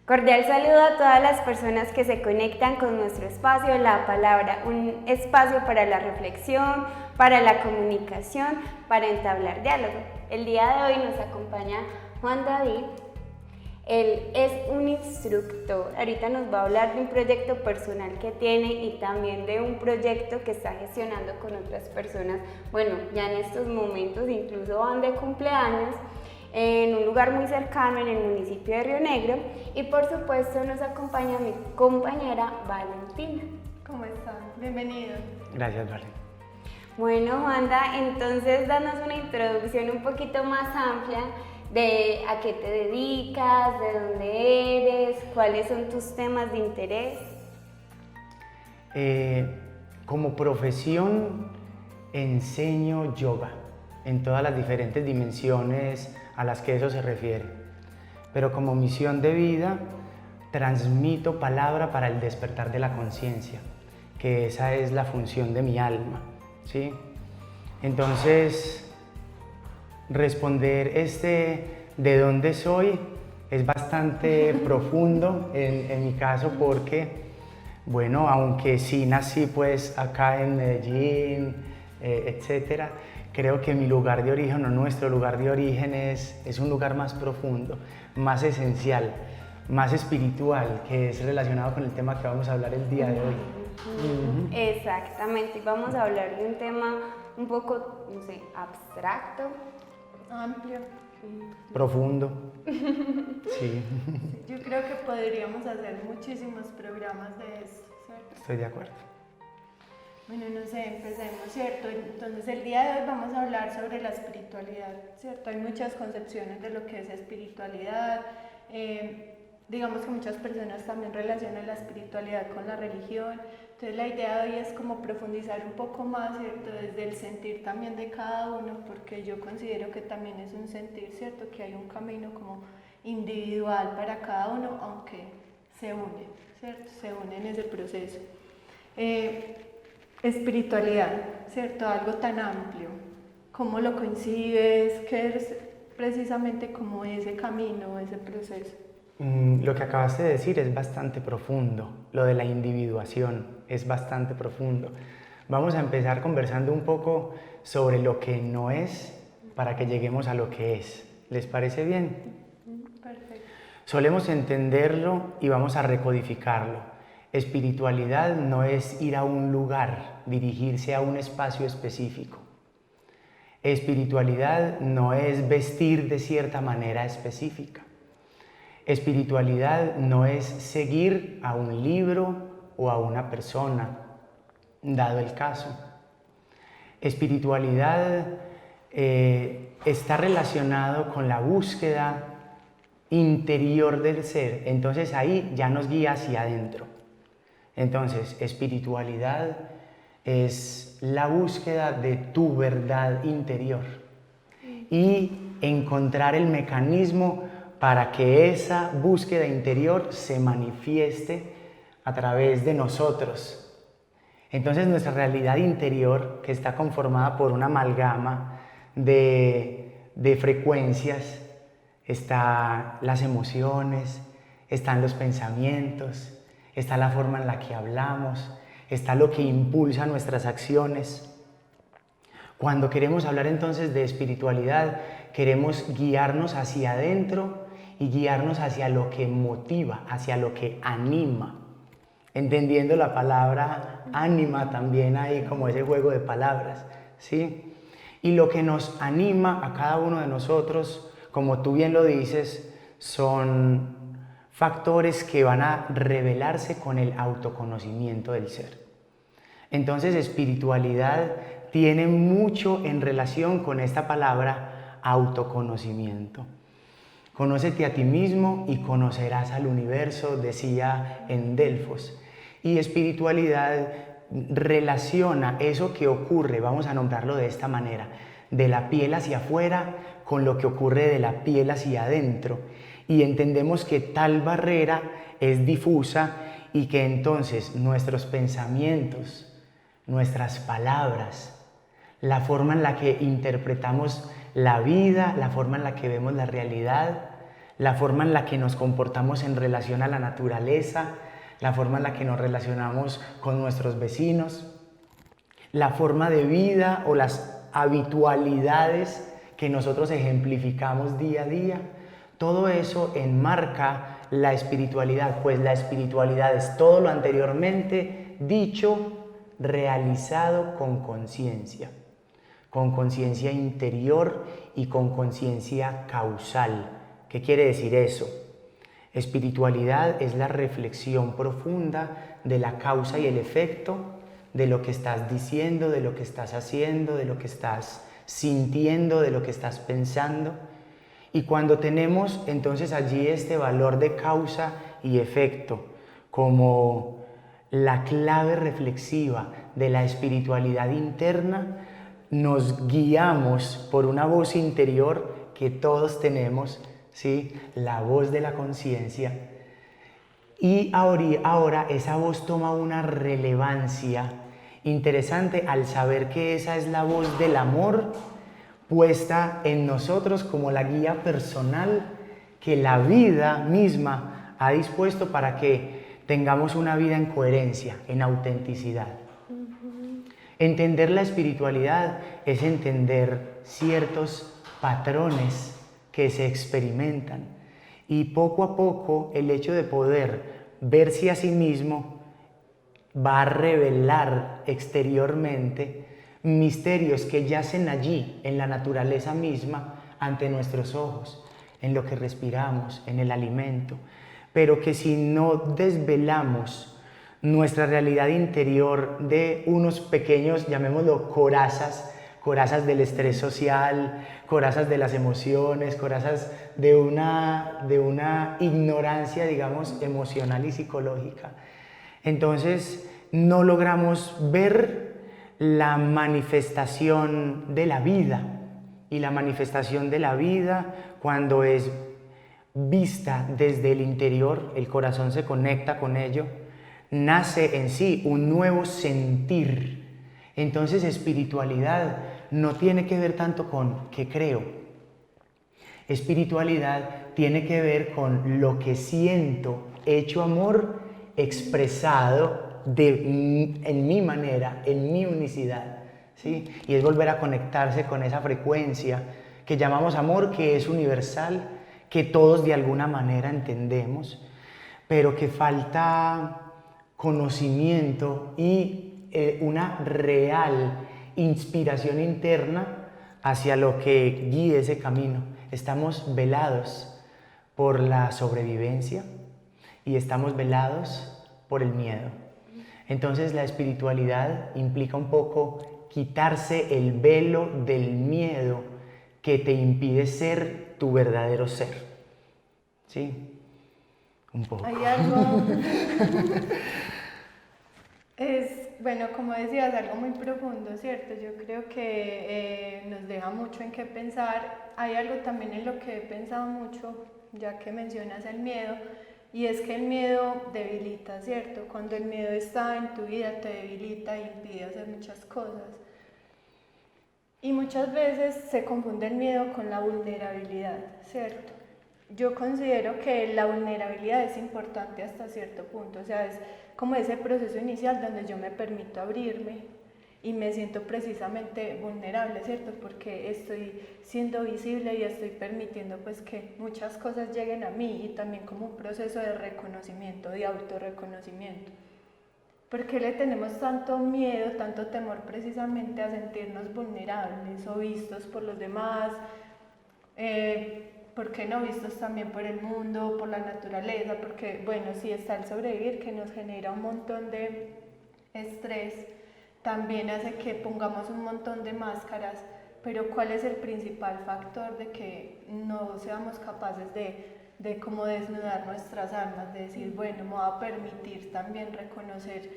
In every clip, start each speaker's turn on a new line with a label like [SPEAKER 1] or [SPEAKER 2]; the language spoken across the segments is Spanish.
[SPEAKER 1] Cordial saludo a todas las personas que se conectan con nuestro espacio La Palabra, un espacio para la reflexión, para la comunicación, para entablar diálogo. El día de hoy nos acompaña Juan David. Él es un instructor, ahorita nos va a hablar de un proyecto personal que tiene y también de un proyecto que está gestionando con otras personas. Bueno, ya en estos momentos incluso van de cumpleaños en un lugar muy cercano en el municipio de Río Negro y por supuesto nos acompaña mi compañera Valentina.
[SPEAKER 2] ¿Cómo están? Bienvenidos.
[SPEAKER 3] Gracias, Vale.
[SPEAKER 1] Bueno, Juanda, entonces danos una introducción un poquito más amplia de a qué te dedicas, de dónde eres, cuáles son tus temas de interés.
[SPEAKER 3] Como profesión enseño yoga en todas las diferentes dimensiones a las que eso se refiere, pero como misión de vida transmito palabra para el despertar de la conciencia, que esa es la función de mi alma, ¿sí? Entonces, responder de dónde soy es bastante profundo en mi caso porque, bueno, aunque sí nací pues acá en Medellín, etcétera, creo que mi lugar de origen o nuestro lugar de origen es un lugar más profundo, más esencial, más espiritual, que es relacionado con el tema que vamos a hablar el día de hoy.
[SPEAKER 1] Exactamente, vamos a hablar de un tema un poco, no sé, abstracto.
[SPEAKER 2] Amplio.
[SPEAKER 3] Profundo. Sí.
[SPEAKER 2] Yo creo que podríamos hacer muchísimos programas de esto, ¿cierto?
[SPEAKER 3] Estoy de acuerdo.
[SPEAKER 2] Bueno, no sé, empecemos, ¿cierto? Entonces el día de hoy vamos a hablar sobre la espiritualidad, ¿cierto? Hay muchas concepciones de lo que es espiritualidad. Digamos que muchas personas también relacionan la espiritualidad con la religión. Entonces la idea de hoy es como profundizar un poco más, ¿cierto? Desde el sentir también de cada uno, porque yo considero que también es un sentir, ¿cierto? Que hay un camino como individual para cada uno, aunque se unen, ¿cierto? Se unen en ese proceso. Espiritualidad, ¿cierto? Algo tan amplio. ¿Cómo lo concibes? ¿Qué es precisamente como ese camino, ese proceso?
[SPEAKER 3] Lo que acabaste de decir es bastante profundo, lo de la individuación es bastante profundo. Vamos a empezar conversando un poco sobre lo que no es para que lleguemos a lo que es. ¿Les parece bien?
[SPEAKER 2] Perfecto.
[SPEAKER 3] Solemos entenderlo y vamos a recodificarlo. Espiritualidad no es ir a un lugar, dirigirse a un espacio específico. Espiritualidad no es vestir de cierta manera específica. Espiritualidad no es seguir a un libro o a una persona, dado el caso. Espiritualidad está relacionado con la búsqueda interior del ser, entonces ahí ya nos guía hacia adentro. Entonces, espiritualidad es la búsqueda de tu verdad interior y encontrar el mecanismo para que esa búsqueda interior se manifieste a través de nosotros. Entonces nuestra realidad interior, que está conformada por una amalgama de frecuencias, están las emociones, están los pensamientos, está la forma en la que hablamos, está lo que impulsa nuestras acciones. Cuando queremos hablar entonces de espiritualidad, queremos guiarnos hacia adentro y guiarnos hacia lo que motiva, hacia lo que anima. Entendiendo la palabra ánima también hay como ese juego de palabras, ¿sí? Y lo que nos anima a cada uno de nosotros, como tú bien lo dices, son factores que van a revelarse con el autoconocimiento del ser. Entonces, espiritualidad tiene mucho en relación con esta palabra autoconocimiento. Conócete a ti mismo y conocerás al universo, decía en Delfos. Y espiritualidad relaciona eso que ocurre, vamos a nombrarlo de esta manera, de la piel hacia afuera con lo que ocurre de la piel hacia adentro. Y entendemos que tal barrera es difusa y que entonces nuestros pensamientos, nuestras palabras, la forma en la que interpretamos la vida, la forma en la que vemos la realidad, la forma en la que nos comportamos en relación a la naturaleza, la forma en la que nos relacionamos con nuestros vecinos, la forma de vida o las habitualidades que nosotros ejemplificamos día a día. Todo eso enmarca la espiritualidad, pues la espiritualidad es todo lo anteriormente dicho, realizado con conciencia interior y con conciencia causal. ¿Qué quiere decir eso? Espiritualidad es la reflexión profunda de la causa y el efecto de lo que estás diciendo, de lo que estás haciendo, de lo que estás sintiendo, de lo que estás pensando. Y cuando tenemos entonces allí este valor de causa y efecto como la clave reflexiva de la espiritualidad interna, nos guiamos por una voz interior que todos tenemos, ¿sí? La voz de la conciencia. Y ahora esa voz toma una relevancia interesante al saber que esa es la voz del amor puesta en nosotros como la guía personal que la vida misma ha dispuesto para que tengamos una vida en coherencia, en autenticidad. Entender la espiritualidad es entender ciertos patrones que se experimentan y poco a poco el hecho de poder verse a sí mismo va a revelar exteriormente misterios que yacen allí en la naturaleza misma ante nuestros ojos, en lo que respiramos, en el alimento, pero que si no desvelamos nuestra realidad interior de unos pequeños, llamémoslo corazas del estrés social, corazas de las emociones, corazas de una ignorancia, digamos, emocional y psicológica. Entonces no logramos ver la manifestación de la vida, y la manifestación de la vida cuando es vista desde el interior, el corazón se conecta con ello, nace en sí un nuevo sentir. Entonces espiritualidad no tiene que ver tanto con qué creo. Espiritualidad tiene que ver con lo que siento, hecho amor, expresado en mi manera, en mi unicidad, ¿sí? Y es volver a conectarse con esa frecuencia que llamamos amor, que es universal, que todos de alguna manera entendemos, pero que falta conocimiento y una real inspiración interna hacia lo que guíe ese camino. Estamos velados por la sobrevivencia y estamos velados por el miedo. Entonces la espiritualidad implica un poco quitarse el velo del miedo que te impide ser tu verdadero ser. ¿Sí? Un poco.
[SPEAKER 2] Hay algo... bueno, como decías, algo muy profundo, ¿cierto? Yo creo que nos deja mucho en qué pensar. Hay algo también en lo que he pensado mucho, ya que mencionas el miedo, y es que el miedo debilita, ¿cierto? Cuando el miedo está en tu vida te debilita e impide hacer muchas cosas. Y muchas veces se confunde el miedo con la vulnerabilidad, ¿cierto? Yo considero que la vulnerabilidad es importante hasta cierto punto, o sea, es como ese proceso inicial donde yo me permito abrirme y me siento precisamente vulnerable, ¿cierto? Porque estoy siendo visible y estoy permitiendo pues que muchas cosas lleguen a mí, y también como un proceso de reconocimiento, de autorreconocimiento. ¿Por qué le tenemos tanto miedo, tanto temor precisamente a sentirnos vulnerables o vistos por los demás? ¿Por qué no vistos también por el mundo, por la naturaleza? Porque, bueno, sí está el sobrevivir, que nos genera un montón de estrés, también hace que pongamos un montón de máscaras, pero ¿cuál es el principal factor de que no seamos capaces de como desnudar nuestras almas, de decir, bueno, me voy a permitir también reconocer,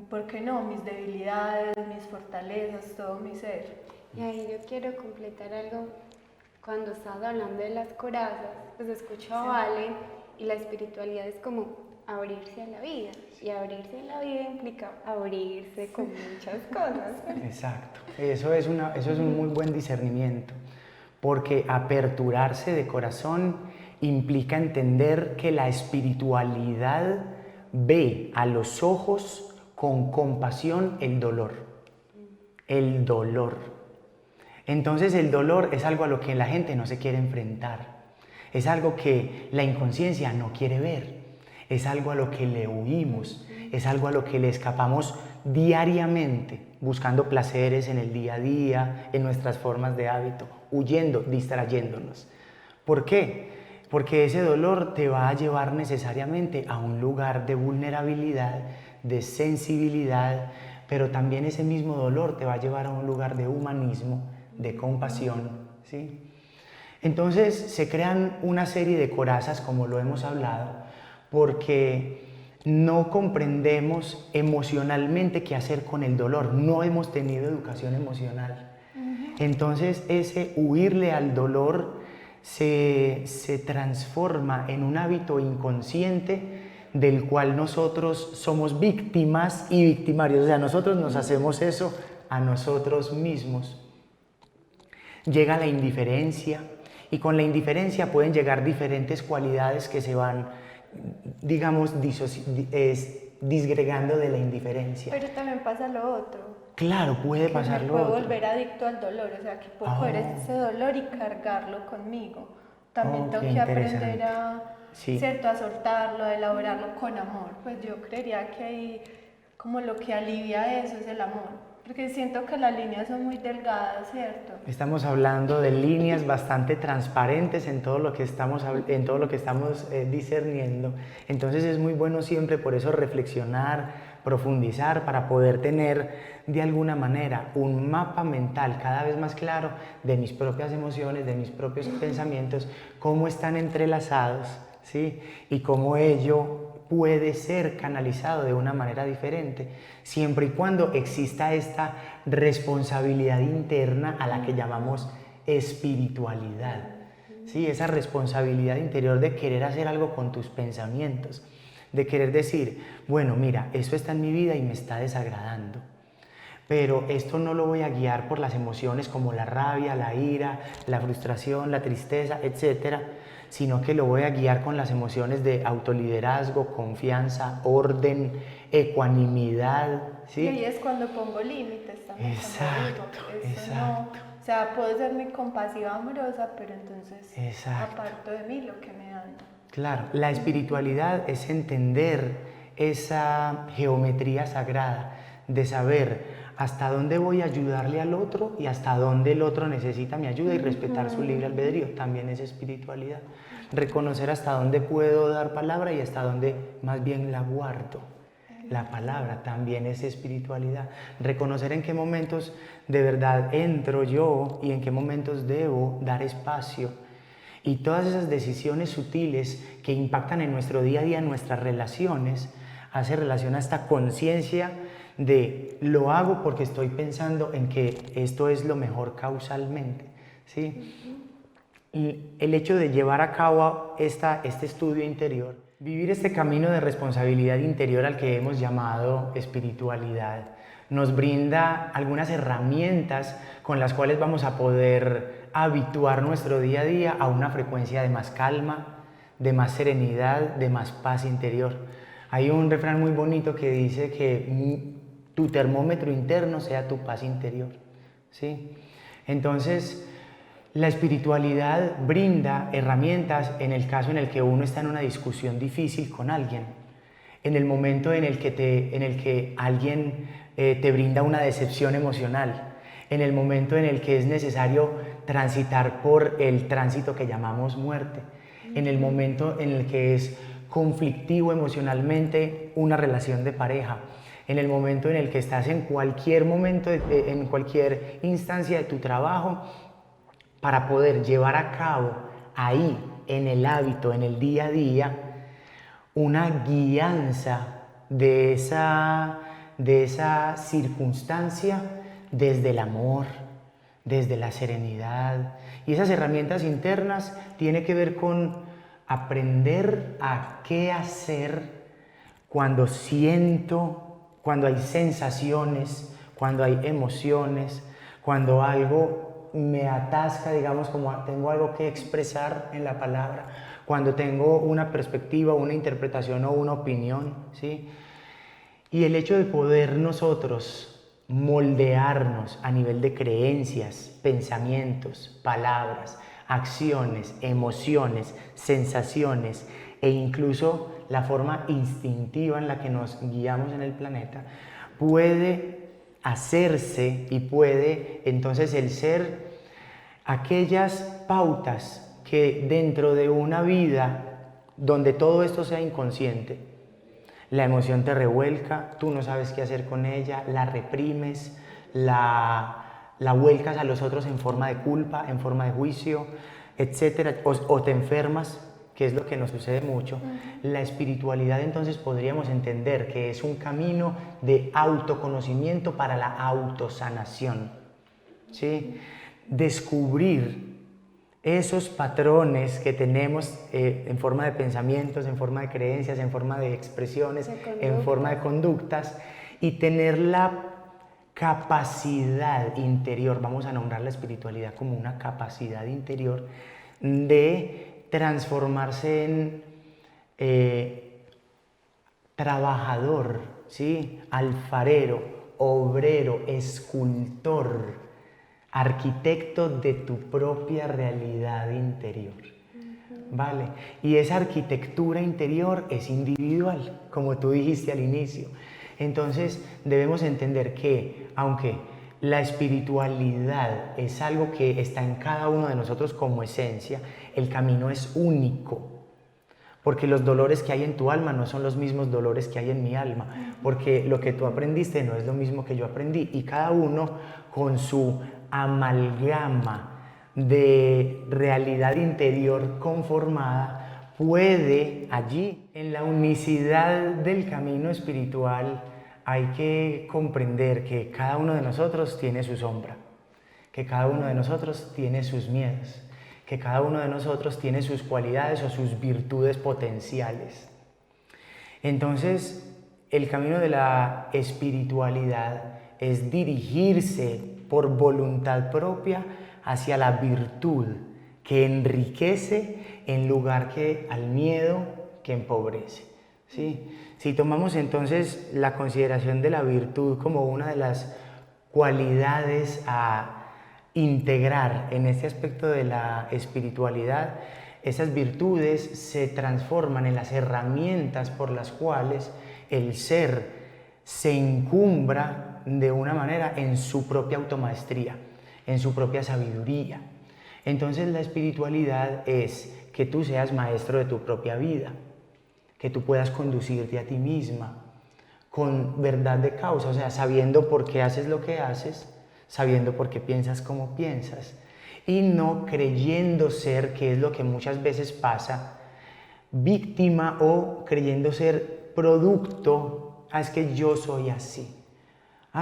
[SPEAKER 2] ¿por qué no?, mis debilidades, mis fortalezas, todo mi ser?
[SPEAKER 1] Y ahí yo quiero completar algo. Cuando estabas hablando de las corazas, pues escucho a Vale, y la espiritualidad es como abrirse a la vida, y abrirse a la vida implica abrirse con muchas cosas.
[SPEAKER 3] Exacto, eso es un muy buen discernimiento, porque aperturarse de corazón implica entender que la espiritualidad ve a los ojos con compasión el dolor. El dolor. Entonces el dolor es algo a lo que la gente no se quiere enfrentar. Es algo que la inconsciencia no quiere ver. Es algo a lo que le huimos. Es algo a lo que le escapamos diariamente, buscando placeres en el día a día, en nuestras formas de hábito, huyendo, distrayéndonos. ¿Por qué? Porque ese dolor te va a llevar necesariamente a un lugar de vulnerabilidad, de sensibilidad, pero también ese mismo dolor te va a llevar a un lugar de humanismo, de compasión, ¿sí? Entonces se crean una serie de corazas, como lo hemos hablado, porque no comprendemos emocionalmente qué hacer con el dolor, no hemos tenido educación emocional. Entonces ese huirle al dolor se transforma en un hábito inconsciente del cual nosotros somos víctimas y victimarios, o sea, nosotros nos hacemos eso a nosotros mismos. Llega la indiferencia y con la indiferencia pueden llegar diferentes cualidades que se van, digamos, disgregando de la indiferencia.
[SPEAKER 2] Pero también pasa lo otro.
[SPEAKER 3] Claro, puede pasar lo
[SPEAKER 2] otro.
[SPEAKER 3] otro.
[SPEAKER 2] Puedo volver adicto al dolor, o sea, que puedo coger ese dolor y cargarlo conmigo. También tengo que aprender a, ¿cierto?, a soltarlo, a elaborarlo con amor. Pues yo creería que ahí como lo que alivia eso es el amor. Porque siento que las líneas son muy delgadas, ¿cierto?
[SPEAKER 3] Estamos hablando de líneas bastante transparentes en todo lo que estamos discerniendo. Entonces es muy bueno siempre por eso reflexionar, profundizar, para poder tener de alguna manera un mapa mental cada vez más claro de mis propias emociones, de mis propios pensamientos, cómo están entrelazados, ¿sí? Y cómo ello puede ser canalizado de una manera diferente, siempre y cuando exista esta responsabilidad interna a la que llamamos espiritualidad. ¿Sí? Esa responsabilidad interior de querer hacer algo con tus pensamientos, de querer decir, bueno, mira, esto está en mi vida y me está desagradando, pero esto no lo voy a guiar por las emociones como la rabia, la ira, la frustración, la tristeza, etcétera, sino que lo voy a guiar con las emociones de autoliderazgo, confianza, orden, ecuanimidad, ¿sí?
[SPEAKER 2] Y ahí es cuando pongo límites también.
[SPEAKER 3] Exacto, exacto.
[SPEAKER 2] No, o sea, puedo ser muy compasiva, amorosa, pero entonces aparto de mí lo que me dan.
[SPEAKER 3] Claro, la espiritualidad es entender esa geometría sagrada de saber hasta dónde voy a ayudarle al otro y hasta dónde el otro necesita mi ayuda y respetar su libre albedrío, también es espiritualidad. Reconocer hasta dónde puedo dar palabra y hasta dónde más bien la guardo. La palabra también es espiritualidad. Reconocer en qué momentos de verdad entro yo y en qué momentos debo dar espacio. Y todas esas decisiones sutiles que impactan en nuestro día a día, en nuestras relaciones, hace relación a esta conciencia de lo hago porque estoy pensando en que esto es lo mejor causalmente, ¿sí? Y el hecho de llevar a cabo este estudio interior, vivir este camino de responsabilidad interior al que hemos llamado espiritualidad, nos brinda algunas herramientas con las cuales vamos a poder habituar nuestro día a día a una frecuencia de más calma, de más serenidad, de más paz interior. Hay un refrán muy bonito que dice que tu termómetro interno sea tu paz interior, ¿sí? Entonces, la espiritualidad brinda herramientas en el caso en el que uno está en una discusión difícil con alguien, en el momento en el que alguien te brinda una decepción emocional, en el momento en el que es necesario transitar por el tránsito que llamamos muerte, en el momento en el que es conflictivo emocionalmente una relación de pareja, en el momento en el que estás en cualquier momento, en cualquier instancia de tu trabajo, para poder llevar a cabo ahí, en el hábito, en el día a día, una guianza de esa circunstancia desde el amor, desde la serenidad. Y esas herramientas internas tienen que ver con aprender a qué hacer cuando siento, cuando hay sensaciones, cuando hay emociones, cuando algo me atasca, digamos, como tengo algo que expresar en la palabra, cuando tengo una perspectiva, una interpretación o una opinión, ¿sí? Y el hecho de poder nosotros moldearnos a nivel de creencias, pensamientos, palabras, acciones, emociones, sensaciones e incluso la forma instintiva en la que nos guiamos en el planeta, puede hacerse y puede entonces el ser aquellas pautas que dentro de una vida donde todo esto sea inconsciente, la emoción te revuelca, tú no sabes qué hacer con ella, la reprimes, la vuelcas a los otros en forma de culpa, en forma de juicio, etcétera, o te enfermas, que es lo que nos sucede mucho. La espiritualidad entonces podríamos entender que es un camino de autoconocimiento para la autosanación, ¿sí? Descubrir esos patrones que tenemos en forma de pensamientos, en forma de creencias, en forma de expresiones, en forma de conductas, y tener la capacidad interior, vamos a nombrar la espiritualidad como una capacidad interior de transformarse en trabajador, ¿sí? Alfarero, obrero, escultor, arquitecto de tu propia realidad interior, ¿vale? Y esa arquitectura interior es individual, como tú dijiste al inicio. Entonces debemos entender que, aunque la espiritualidad es algo que está en cada uno de nosotros como esencia, el camino es único. Porque los dolores que hay en tu alma no son los mismos dolores que hay en mi alma. Porque lo que tú aprendiste no es lo mismo que yo aprendí. Y cada uno con su amalgama de realidad interior conformada puede allí, en la unicidad del camino espiritual, hay que comprender que cada uno de nosotros tiene su sombra, que cada uno de nosotros tiene sus miedos, que cada uno de nosotros tiene sus cualidades o sus virtudes potenciales. Entonces, el camino de la espiritualidad es dirigirse por voluntad propia hacia la virtud que enriquece en lugar que al miedo que empobrece, ¿sí? Si tomamos entonces la consideración de la virtud como una de las cualidades a integrar en este aspecto de la espiritualidad, esas virtudes se transforman en las herramientas por las cuales el ser se encumbra de una manera en su propia automaestría, en su propia sabiduría. Entonces la espiritualidad es que tú seas maestro de tu propia vida, que tú puedas conducirte a ti misma con verdad de causa, o sea, sabiendo por qué haces lo que haces, sabiendo por qué piensas como piensas, y no creyendo ser, que es lo que muchas veces pasa, víctima o creyendo ser producto, es que yo soy así,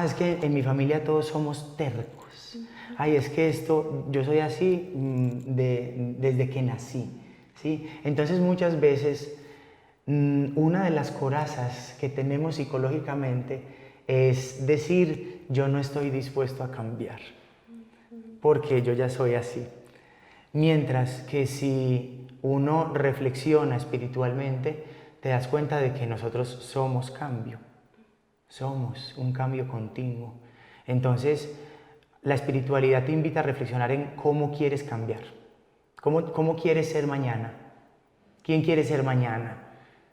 [SPEAKER 3] es que en mi familia todos somos tercos, es que yo soy así desde que nací, ¿sí? Entonces muchas veces una de las corazas que tenemos psicológicamente es decir, yo no estoy dispuesto a cambiar, porque yo ya soy así. Mientras que si uno reflexiona espiritualmente, te das cuenta de que nosotros somos cambio, somos un cambio continuo. Entonces, la espiritualidad te invita a reflexionar en cómo quieres cambiar, cómo quieres ser mañana, quién quieres ser mañana,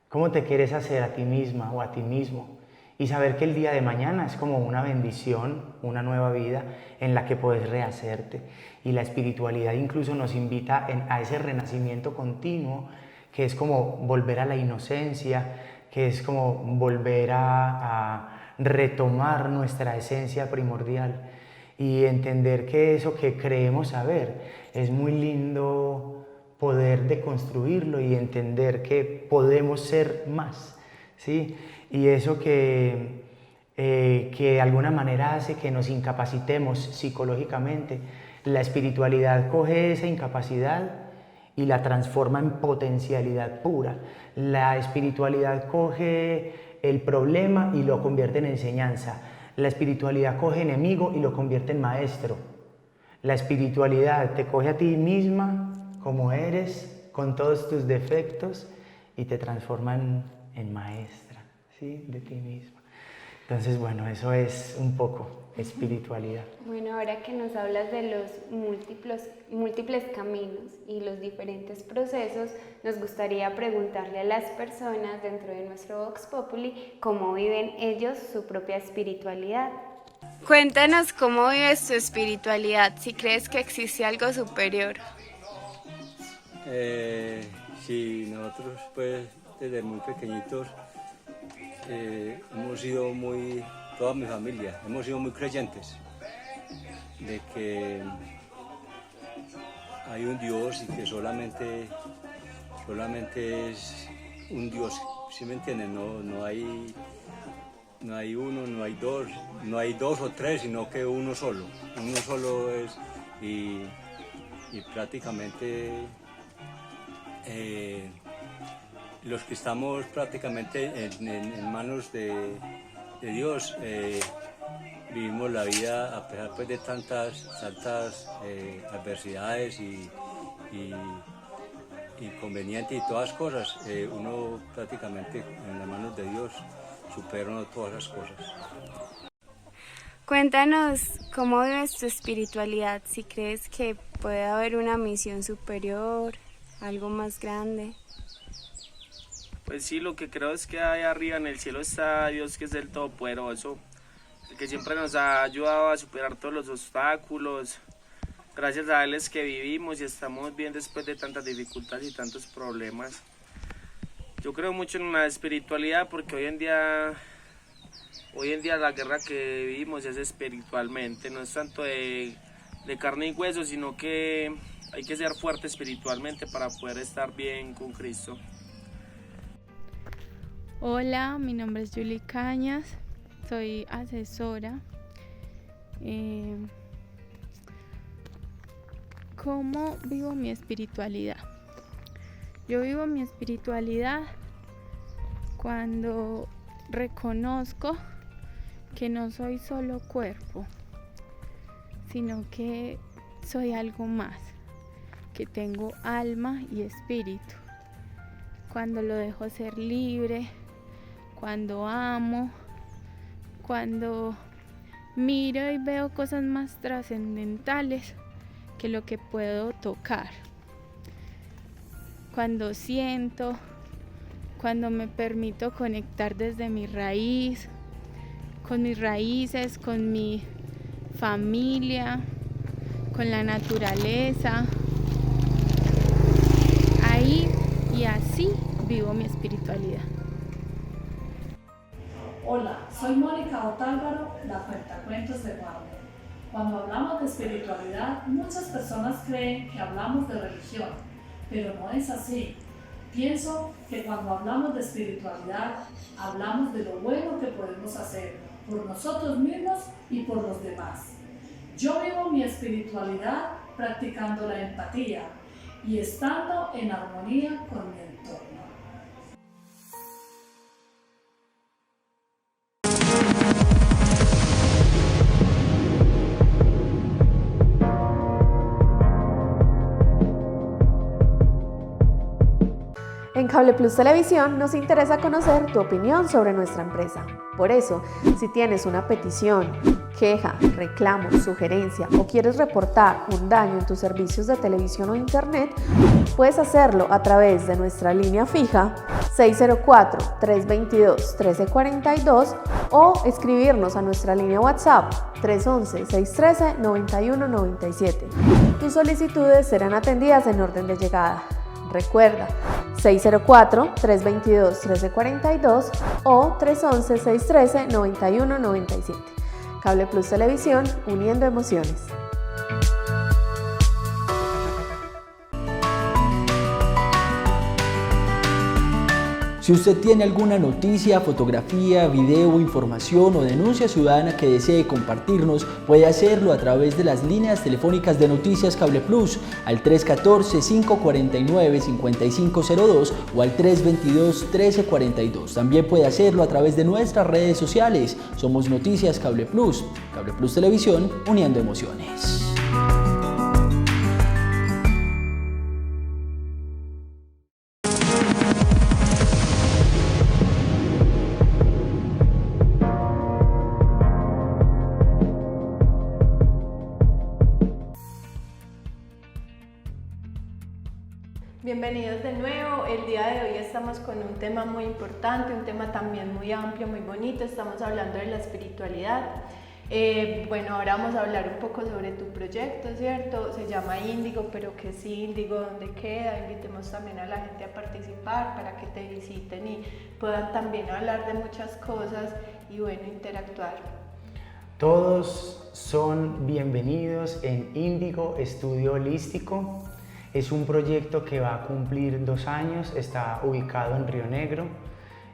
[SPEAKER 3] cómo te quieres hacer a ti misma o a ti mismo. Y saber que el día de mañana es como una bendición, una nueva vida en la que puedes rehacerte. Y la espiritualidad incluso nos invita a ese renacimiento continuo, que es como volver a la inocencia, que es como volver a retomar nuestra esencia primordial y entender que eso que creemos saber es muy lindo poder deconstruirlo y entender que podemos ser más, ¿sí? Y eso que de alguna manera hace que nos incapacitemos psicológicamente. La espiritualidad coge esa incapacidad y la transforma en potencialidad pura. La espiritualidad coge el problema y lo convierte en enseñanza. La espiritualidad coge enemigo y lo convierte en maestro. La espiritualidad te coge a ti misma como eres con todos tus defectos y te transforman en maestra, ¿sí? De ti misma. Entonces, bueno, eso es un poco espiritualidad.
[SPEAKER 1] Bueno, ahora que nos hablas de los múltiples caminos y los diferentes procesos, nos gustaría preguntarle a las personas dentro de nuestro Vox Populi cómo viven ellos su propia espiritualidad. Cuéntanos cómo vives tu espiritualidad, si crees que existe algo superior.
[SPEAKER 4] Sí, nosotros pues desde muy pequeñitos hemos sido toda mi familia, hemos sido muy creyentes de que hay un Dios y que solamente es un Dios, ¿sí me entienden? No hay uno, no hay dos o tres, sino que uno solo es, y prácticamente los que estamos prácticamente en manos de Dios, vivimos la vida a pesar pues, de tantas adversidades y inconvenientes y todas cosas, uno prácticamente en las manos de Dios supera todas las cosas.
[SPEAKER 1] Cuéntanos cómo vives tu espiritualidad, si crees que puede haber una misión superior, algo más grande.
[SPEAKER 5] Pues sí, lo que creo es que ahí arriba en el cielo está Dios, que es el Todopoderoso, el que siempre nos ha ayudado a superar todos los obstáculos. Gracias a Él es que vivimos y estamos bien después de tantas dificultades y tantos problemas. Yo creo mucho en la espiritualidad porque hoy en día la guerra que vivimos es espiritualmente, no es tanto de carne y hueso, sino que hay que ser fuerte espiritualmente para poder estar bien con Cristo.
[SPEAKER 6] Hola, mi nombre es Julie Cañas, soy asesora. ¿Cómo vivo mi espiritualidad? Yo vivo mi espiritualidad cuando reconozco que no soy solo cuerpo, sino que soy algo más, que tengo alma y espíritu. Cuando lo dejo ser libre, cuando amo, cuando miro y veo cosas más trascendentales que lo que puedo tocar. Cuando siento, cuando me permito conectar desde mi raíz, con mis raíces, con mi familia, con la naturaleza. Ahí y así vivo mi espiritualidad.
[SPEAKER 7] Hola, soy Mónica Otálvaro, la cuentacuentos de Guardia. Cuando hablamos de espiritualidad, muchas personas creen que hablamos de religión, pero no es así. Pienso que cuando hablamos de espiritualidad, hablamos de lo bueno que podemos hacer por nosotros mismos y por los demás. Yo vivo mi espiritualidad practicando la empatía y estando en armonía con mi entorno.
[SPEAKER 8] En Cable Plus Televisión nos interesa conocer tu opinión sobre nuestra empresa. Por eso, si tienes una petición, queja, reclamo, sugerencia o quieres reportar un daño en tus servicios de televisión o internet, puedes hacerlo a través de nuestra línea fija 604-322-1342 o escribirnos a nuestra línea WhatsApp 311-613-9197. Tus solicitudes serán atendidas en orden de llegada. Recuerda, 604-322-1342 o 311-613-9197. Cable Plus Televisión, uniendo emociones.
[SPEAKER 9] Si usted tiene alguna noticia, fotografía, video, información o denuncia ciudadana que desee compartirnos, puede hacerlo a través de las líneas telefónicas de Noticias Cable Plus al 314-549-5502 o al 322-1342. También puede hacerlo a través de nuestras redes sociales. Somos Noticias Cable Plus Televisión, uniendo emociones.
[SPEAKER 2] Bienvenidos de nuevo. El día de hoy estamos con un tema muy importante, un tema también muy amplio, muy bonito. Estamos hablando de la espiritualidad. Bueno, ahora vamos a hablar un poco sobre tu proyecto, ¿cierto? Se llama Índigo, pero ¿qué es Índigo? ¿Dónde queda? Invitemos también a la gente a participar para que te visiten y puedan también hablar de muchas cosas y bueno, interactuar.
[SPEAKER 3] Todos son bienvenidos en Índigo Estudio Holístico. Es un proyecto que va a cumplir 2 años, está ubicado en Río Negro,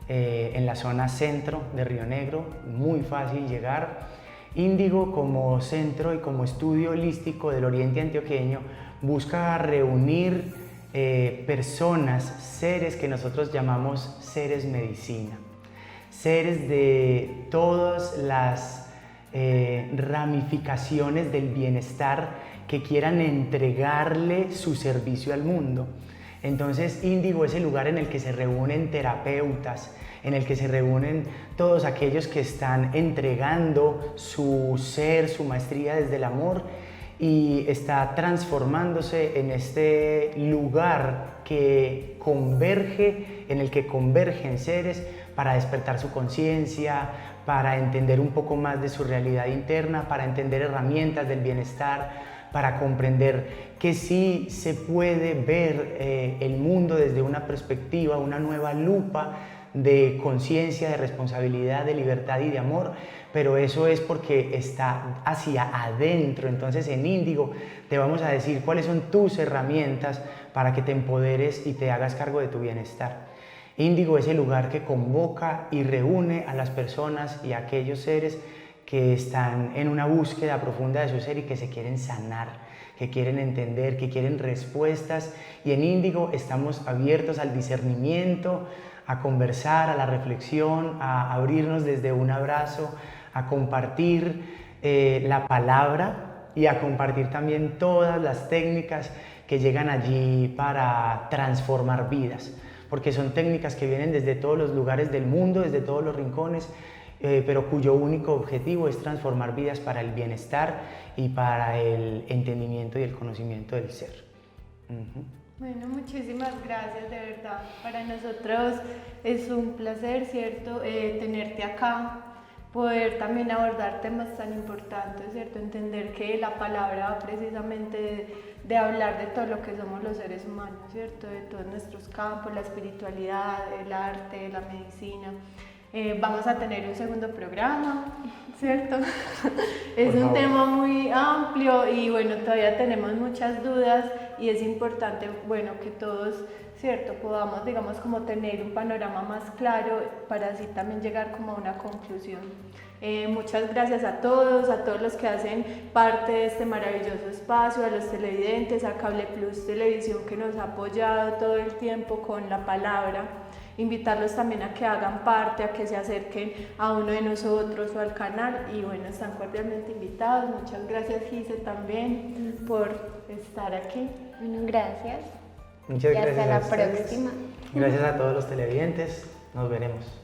[SPEAKER 3] en la zona centro de Río Negro, muy fácil llegar. Índigo, como centro y como estudio holístico del Oriente Antioqueño, busca reunir personas, seres que nosotros llamamos seres medicina, seres de todas las ramificaciones del bienestar que quieran entregarle su servicio al mundo. Entonces, Índigo es el lugar en el que se reúnen terapeutas, en el que se reúnen todos aquellos que están entregando su ser, su maestría desde el amor, y está transformándose en este lugar que converge, en el que convergen seres para despertar su conciencia, para entender un poco más de su realidad interna, para entender herramientas del bienestar, para comprender que sí se puede ver el mundo desde una perspectiva, una nueva lupa de conciencia, de responsabilidad, de libertad y de amor, pero eso es porque está hacia adentro. Entonces en Índigo te vamos a decir cuáles son tus herramientas para que te empoderes y te hagas cargo de tu bienestar. Índigo es el lugar que convoca y reúne a las personas y a aquellos seres que están en una búsqueda profunda de su ser y que se quieren sanar, que quieren entender, que quieren respuestas. Y en Índigo estamos abiertos al discernimiento, a conversar, a la reflexión, a abrirnos desde un abrazo, a compartir la palabra y a compartir también todas las técnicas que llegan allí para transformar vidas, porque son técnicas que vienen desde todos los lugares del mundo, desde todos los rincones, pero cuyo único objetivo es transformar vidas para el bienestar y para el entendimiento y el conocimiento del ser.
[SPEAKER 2] Bueno, muchísimas gracias, de verdad. Para nosotros es un placer, ¿cierto?, tenerte acá, poder también abordar temas tan importantes, ¿cierto?, entender que la palabra va precisamente de hablar de todo lo que somos los seres humanos, ¿cierto?, de todos nuestros campos, la espiritualidad, el arte, la medicina. Vamos a tener un segundo programa, ¿cierto? Es un tema muy amplio y bueno, todavía tenemos muchas dudas y es importante, bueno, que todos, ¿cierto?, podamos, digamos, como tener un panorama más claro para así también llegar como a una conclusión. Muchas gracias a todos los que hacen parte de este maravilloso espacio, a los televidentes, a Cable Plus Televisión que nos ha apoyado todo el tiempo con la palabra. Invitarlos también a que hagan parte, a que se acerquen a uno de nosotros o al canal y bueno, están cordialmente invitados. Muchas gracias, Gise, también por estar aquí.
[SPEAKER 1] Bueno, gracias.
[SPEAKER 3] Muchas gracias.
[SPEAKER 1] Y hasta la
[SPEAKER 3] ustedes.
[SPEAKER 1] próxima.
[SPEAKER 3] Gracias a todos los televidentes. Nos veremos.